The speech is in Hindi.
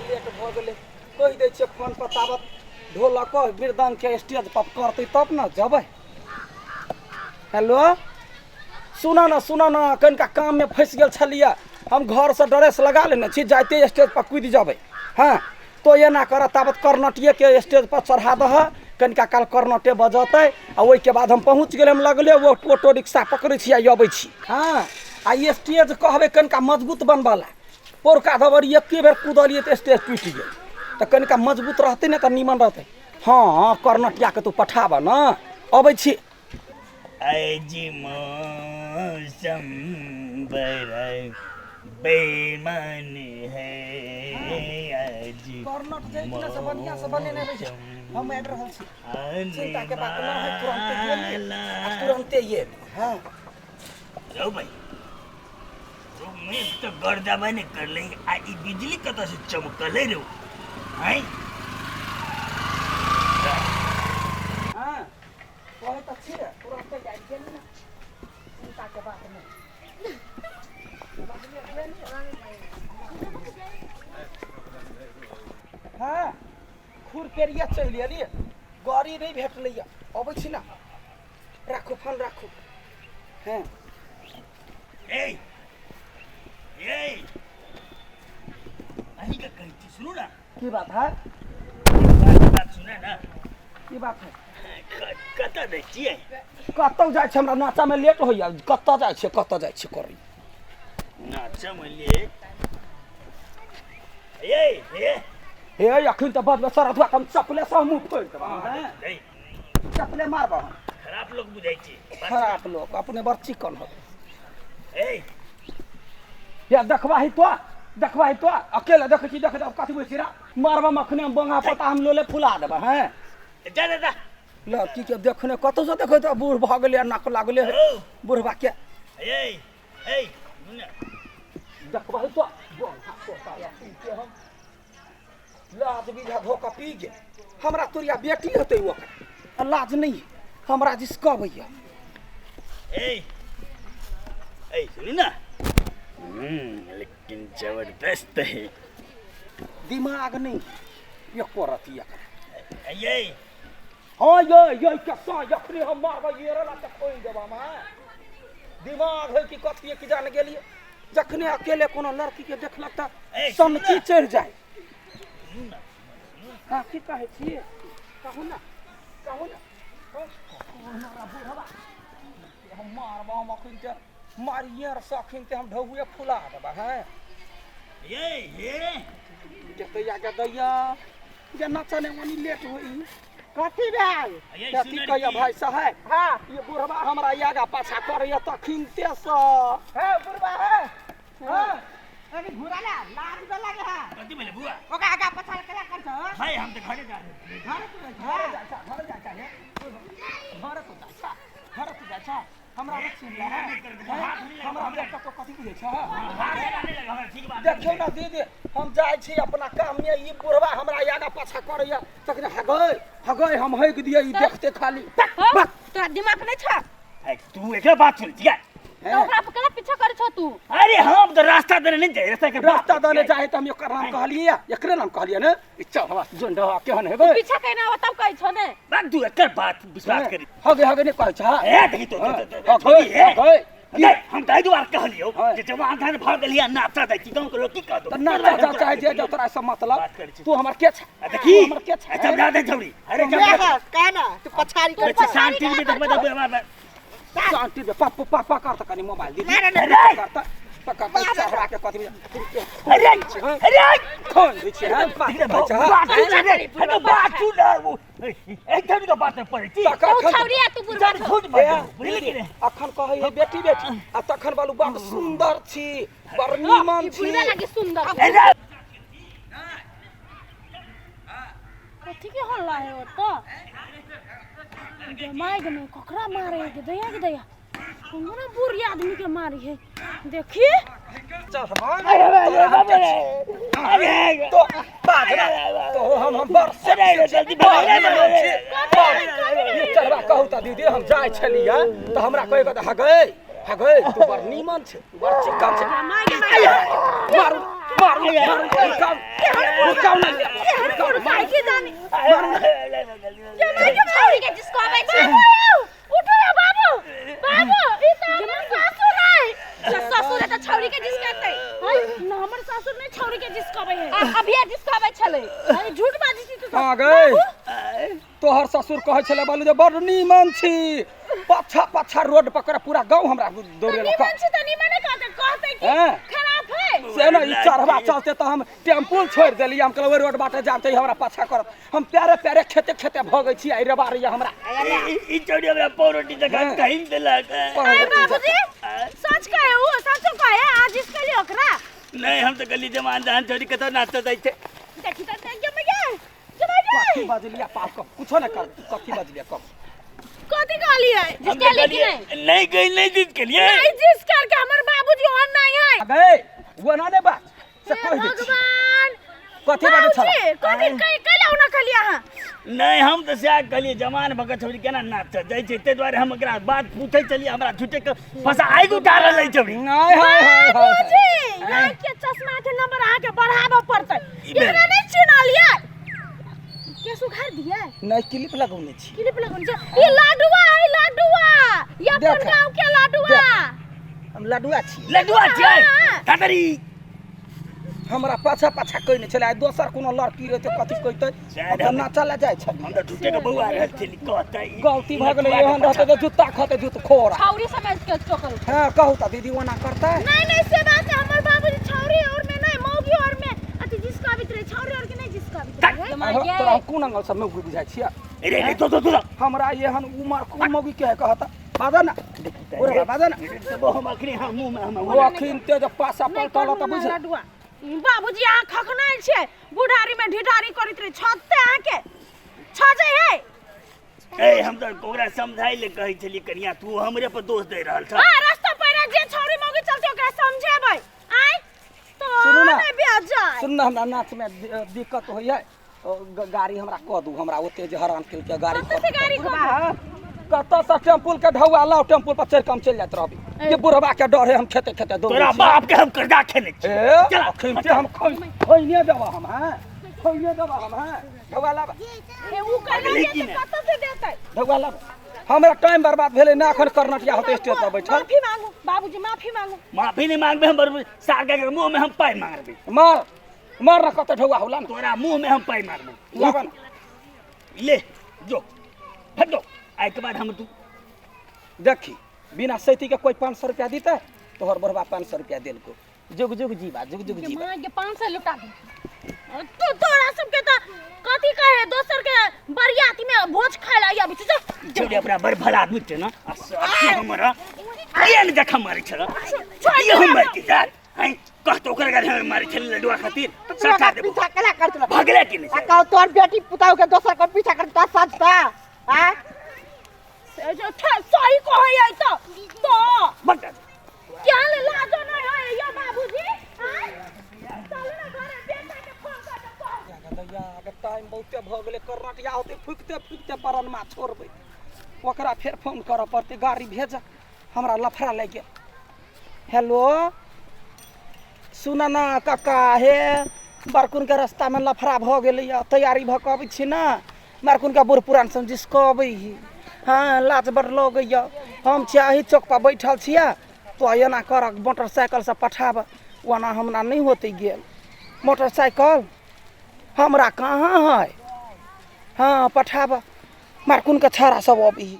लेट भऽ गेलै कहि दै छियै फोन पर ताबत ढोलक मृदंग के स्टेज पर करतै तब न जेबै। हेलो सुना ना कनिका काम में फंस गेल छलियै हम घर से ड्रेस लगा लेने छी जाते स्टेज पर कूद जेबै। हाँ तो एना कर ताबत कर्नटिए के स्टेज पर चढ़ा दह कनिका काल कर्नटे बजतै आ ओहिके बाद हम पहुँच गेलै हम लगले वो ऑटो रिक्शा पकड़ै छी आ अबै छी। हाँ आ स्टेज कहबै कनिका मजबूत बनबला पोरका दबरी एके बेर कूदलिए तो स्टेज टूटि गेल तो कनिका मजबूत रहतै ने तो नीमन रहतै। हाँ कर्नटिया के तू पठाबह न अबै छी। आजी मौसम बड़ा बेईमान है आजी कर्नट जे इतना से बढ़िया से बनेने रह हम ऐड रहल छी चिंता के बात न है तुरंते ये। हां लो भाई तो मैं तो गर्दा बने कर ले आ ई बिजली कत से चमकले रे हैं। हां बहुत अच्छी है तुरंते जाई गेल ना चिंता के बात नहीं। हाँ खुर केरिया चल एलिए गाड़ी नहीं भेटलैया अबै छी ना राखू फोन राखू। हाँ ए अही का कही थी सुनो ना की बात है बात सुना ना की बात है कत दै छियै कतौ जाइ छै हमरा नाचा में लेट होइया कतौ जाइ छै करी नाचा में ले हे अखन तो बद सर अथवा हम चपले से मुंह फोड़ देबा हैं चपले मारबा खराब लोग बुझाई छी खराब लोग अपने बर चिकन हो। ए या देखबाही तो अकेले देख छी देख कथि बोल छी रा मारबा मखने बंगा पता हम लोले फुला देबा हैं जा लड़की के देखने कतौ से देखै तो बूढ़ भ गेलै नाक लागले बूढ़बा के देखबाही तो बंगा पता या के हम लाज बीघा धोखा पी गे हमरा तोरिया बेटी होते ओकर लाज नहीं हमरा जिसका भैया सुनी ना लेकिन जबरदस्त है दिमाग नहीं ये कोरतिया ये हाँ ये कैसा यखनी हम मारबा ये रला त कोई देबा में दिमाग है कि कथि के जान गेलिए जखने अकेले कोनो लड़की के देखलक त समकी चढ़ जाए। हाँ की कहे छी कहू ना हमारा बुढ़वा हम मारबा हम अखन के मारिए सखिन ते हम ढौए फुला देबा हैं ये जते आगे दैया जे नचने वनी लेट होई कथि भेल कथि कहिया भाई साहब। हां ये बुढ़वा हमरा आगा पाछा करैया तखिनते से हे बुढ़वा है हां अरे घुराला लाज दे लगे है कथि भेले बुआ ओका आगा पाछा केला कर छ भाई हम तो घरे जा रहे घर तो जा हमरा रक्षण ला हमरा बेटा तो कथि बुझै छ ठीक बात देखियो ना दीदी हम जाय छी अपना काम में ई बुढ़वा हमरा आगा पाछा करैया तखने हगै हम हैक दिए ई देखते खाली तोरा दिमाग नहीं छ तू एकरा बात सुन ठीक है तो ओकरा पर केना पीछा करे छ तू। अरे हम तो रास्ता देने नहीं जाए रास्ता देने चाहे त हम एकर नाम कहलिए एकरे नाम कहलिए ने इच्छा हवा जोन दवा केहन हेबे पीछा कहना हो तब कहि छ ने बात तू एकर बात विश्वास करी हगे ने कहै छ ए देखी तो हगे हम दाई दुआर कहलियो जे जवान धान भाग गलिया नाचा दै की गांव के लोग की कह दो नाचा चाहे जे तोरा से मतलब तू हमर के छ देखी हमर के छ जब ना दे छौड़ी अरे कहना तू पछाड़ी कर शांति में देखबे शांति में पापा करता कनी मोबाइल दीदी करता पक्का चढ़ा के कथि अरे खोल दै छी हम बात तू ना वो एकदम तो बात पड़े छी तू छौरिया तू बुढ़वा झूठ बात बुझले कि अखन कहै है बेटी आ तखन बालू बाप सुंदर छी बड़ नीमन छी बुढ़वा लगे सुंदर कथि के हल्ला है ओ तो जमाई गने ककरा मारे के दया हमरा बुढ़ी आदमी के मारी है देखी चल अरे तो बाजरा तो हम बरस जल्दी भाग ये चलवा कहू त दीदी हम जाय छलिया त हमरा कहे के हगै है गए तू बड़ नीमन छे तू बड़ चिकन छे मारू मारू रुकाओ ना काहे के जानी छौरी के जिसको आबै छै उठो या बाबू बाबू ई त हमर सासुर है ससुर त छौरी के जिसकतै न हमर सासुर नै छौरी के जिसकबै है अभी जिसकबै छलै अरे झूठ बाजी छी तू आ गए तोहर ससुर कहै छले बोलू जे बड़ नीमन छी पछा पछा रोड पकड़ पूरा गांव हमरा दौड़े लगा निमन छी त निमन कहते कि हैं? खराब है से ना ई चढ़वा चलते तो हम टेम्पू छोड़ देली हम कहले रोड बाटे जाते हमरा पाछा करत हम प्यारे प्यारे खेते खेते भगै छी आई रबारी हमरा ई चोरी हमरा पौरोटी जगह कहीं देलक अरे बाबूजी सच कहे हो सच कहे आज इसके लिए ओकरा नहीं हम तो गली जमान जहां चोरी के तो नाचो दै छे देखी त देख के मैं कथी बजलिया पाप को कुछो न कर कथी बजलिया कब कथी कहली है हम तो गली नहीं गई नहीं जीत के लिए नहीं जिस करके हमर बाबूजी और नहीं है आ गए वो ना ने बात से हे कह दे भगवान कथी बात छला कथी कैला उना कहलिया हां नहीं हम तो से गली जमान भगत छोरी केना नाच दै छे ते द्वारे हम एकरा बात पूछै चली हमरा झूठे के फसा आइ उठा रहलै छोरी नहीं हाय हाय बाबूजी यहाँ के चश्मा के नंबर आ के बढ़ाबे पड़तै एकरा नहीं चिन्ह लिया के सुखार दिया नहीं क्लिप लगौने छी क्लिप लगन छै ई लाडुआ है लाडुआ या देख। गांव के लाडुआ हम लडुआ छी लडुआ छे कातरी हमरा पाछा पाछा कोई नहीं छले दोसर कोनो लड़की रहे तो कथी कहते हम ना चला जाय छ हम तो झूठे के बउआ रहल छली कहतै गलती भ गेलै एहन रहते तो जूता खते जूत खोरा छौरी समझ के टोकल हां कहू त दीदी वना करता नहीं से बात है हमर बाबूजी छौरी और में नहीं मौगी और में अति जिसका भी रहे छौरी और के नहीं जिसका भी तोरा कोन अंगल से मौगी बुझाय छिया रे तो हमरा एहन उमर को मौगी के कहता बाजा ना ओरे बाजा ना वो हम अखनी हम मुंह में हम वो अखिन ते जब पासा पलटल त बुझ लाडुआ बाबूजी आ खखनाइल छै बुढ़ारी में ढिढारी करैत रहे छते आके छजे है ए हम तो कोकरा समझाई ले कहै छली कनिया तू हमरे पर दोष दे रहल छ हां रास्ता पर जे छौरी मौगी चलते ओकरा समझेबै आइ तो सुनू ना। नहीं ब्याह जाए सुन ना हमरा नाच में दिक्कत होइए गाड़ी हमरा क दू हमरा ओते जे हरान के गाड़ी कतऽ से गाड़ी कऽ कत से टेम्पू के ढौआ लाओ टेम्पू पर चढ़ कम चल जात रहबी ये बुढ़वा के डर है हम खेते खेते दो तोरा बाप के हम कर्जा खेने छी ए अखिन ते हम खइने देबा हम हैं खइने देबा हम हैं ढौआ लाब ए उ करना लेकिन के कतऽ से देतै ढौआ लाब हमरा टाइम बर्बाद भेले ना अखन कर्नटिया होते स्टेज पर बैठल माफी मांगू बाबूजी माफी मांगू माफी नहीं मांगबे हम सागा के मुंह में हम पाई मारबे मार मार ना कत ढौआ होला ना तोरा मुंह में हम पाई मारबे लाबा ना ले जो हटो आई के बाद हम तू देखी बिना सैती के कोई 500 रुपया दीते तोहर बड़बा 500 रुपया देल को जुग जुग जीवा जुग जुग जीवा मां के 500 लुटा दे तू तोरा सबके त कथी कहे दोसर के बरियाती में भोज खाए ला आबी छ छोड़ी अपना बड़ भला आदमी छे ना हमरा ये न देख मारे छला ये हम मर के यार हैं कहतो ओकर गाड़ी हम मारे छले लडुआ खातिर सरकार दे पीछा केला करतला भागले कि नहीं कहू तोर बेटी पुताऊ के दोसर को पीछा करता सजता हां सही कहे आई तो बट क्या ले लाजो नहीं है या बाबूजी हां चल ना घरे बेटा के फोन कर दे दैया अगर टाइम बहुते भ गेले कर्नटिया होते फुकते फुकते परन मा छोड़बै ओकरा फेर फोन करऽ पड़ते गाड़ी भेज हमरा लफड़ा लागि गेल हेलो सुन ना काका हे बरकुन के रास्ता में लफड़ा भ गेलै तैयारी भ के अबै छी ना बरकुन के बूढ़ पुरान सब जिसकबै ही हाँ लाज बड़ लगैया हम चाही चौक पर बैठल छिया तो एना कर मोटरसाइकिल से पठाब ओना हमरा नहीं होते गेल मोटरसाइकिल हमरा कहाँ है हाँ पठाब मारकुन के छाड़ा सब अभी